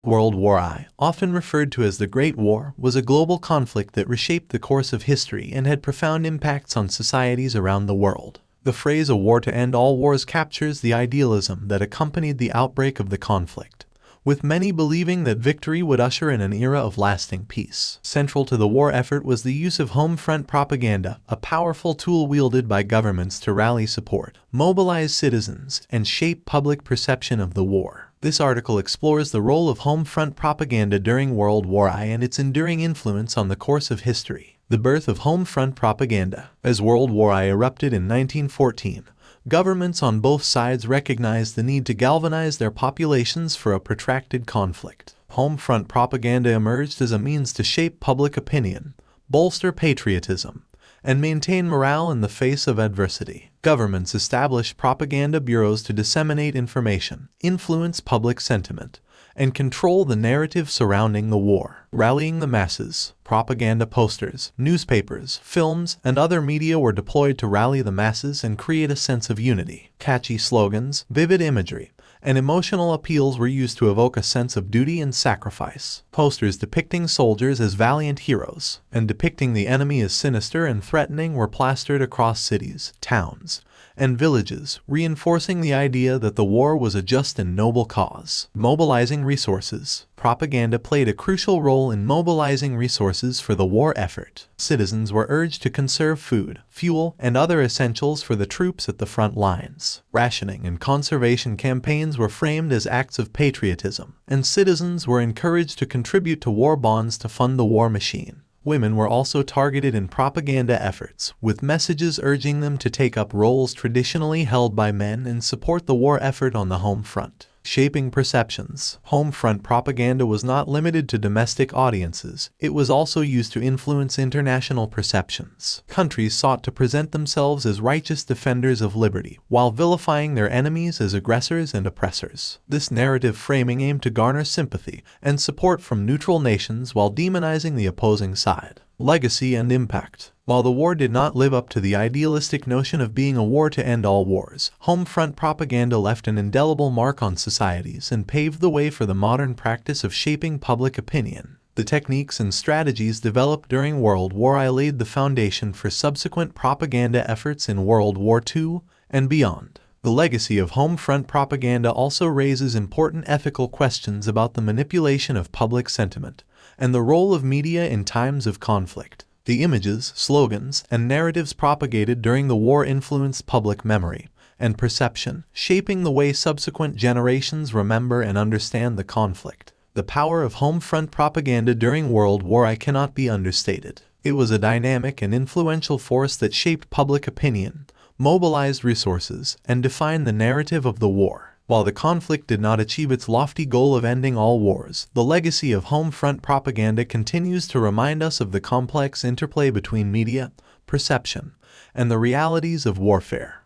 World War I, often referred to as the Great War, was a global conflict that reshaped the course of history and had profound impacts on societies around the world. The phrase "a war to end all wars" captures the idealism that accompanied the outbreak of the conflict, with many believing that victory would usher in an era of lasting peace. Central to the war effort was the use of home front propaganda, a powerful tool wielded by governments to rally support, mobilize citizens, and shape public perception of the war. This article explores the role of home front propaganda during World War I and its enduring influence on the course of history. The birth of home front propaganda. As World War I erupted in 1914, governments on both sides recognized the need to galvanize their populations for a protracted conflict. Home front propaganda emerged as a means to shape public opinion, bolster patriotism, and maintain morale in the face of adversity. Governments established propaganda bureaus to disseminate information, influence public sentiment, and control the narrative surrounding the war. Rallying the masses, propaganda posters, newspapers, films, and other media were deployed to rally the masses and create a sense of unity. Catchy slogans, vivid imagery, and emotional appeals were used to evoke a sense of duty and sacrifice. Posters depicting soldiers as valiant heroes and depicting the enemy as sinister and threatening were plastered across cities, towns, and villages, reinforcing the idea that the war was a just and noble cause. Mobilizing resources. Propaganda played a crucial role in mobilizing resources for the war effort. Citizens were urged to conserve food, fuel, and other essentials for the troops at the front lines. Rationing and conservation campaigns were framed as acts of patriotism, and citizens were encouraged to contribute to war bonds to fund the war machine. Women were also targeted in propaganda efforts, with messages urging them to take up roles traditionally held by men and support the war effort on the home front. Shaping perceptions. Home front propaganda was not limited to domestic audiences, it was also used to influence international perceptions. Countries sought to present themselves as righteous defenders of liberty, while vilifying their enemies as aggressors and oppressors. This narrative framing aimed to garner sympathy and support from neutral nations while demonizing the opposing side. Legacy and impact. While the war did not live up to the idealistic notion of being a war to end all wars, home front propaganda left an indelible mark on societies and paved the way for the modern practice of shaping public opinion. The techniques and strategies developed during World War I laid the foundation for subsequent propaganda efforts in World War II and beyond. The legacy of home front propaganda also raises important ethical questions about the manipulation of public sentiment and the role of media in times of conflict. The images, slogans, and narratives propagated during the war influenced public memory and perception, shaping the way subsequent generations remember and understand the conflict. The power of home front propaganda during World War I cannot be understated. It was a dynamic and influential force that shaped public opinion, mobilized resources, and defined the narrative of the war. While the conflict did not achieve its lofty goal of ending all wars, the legacy of home front propaganda continues to remind us of the complex interplay between media, perception, and the realities of warfare.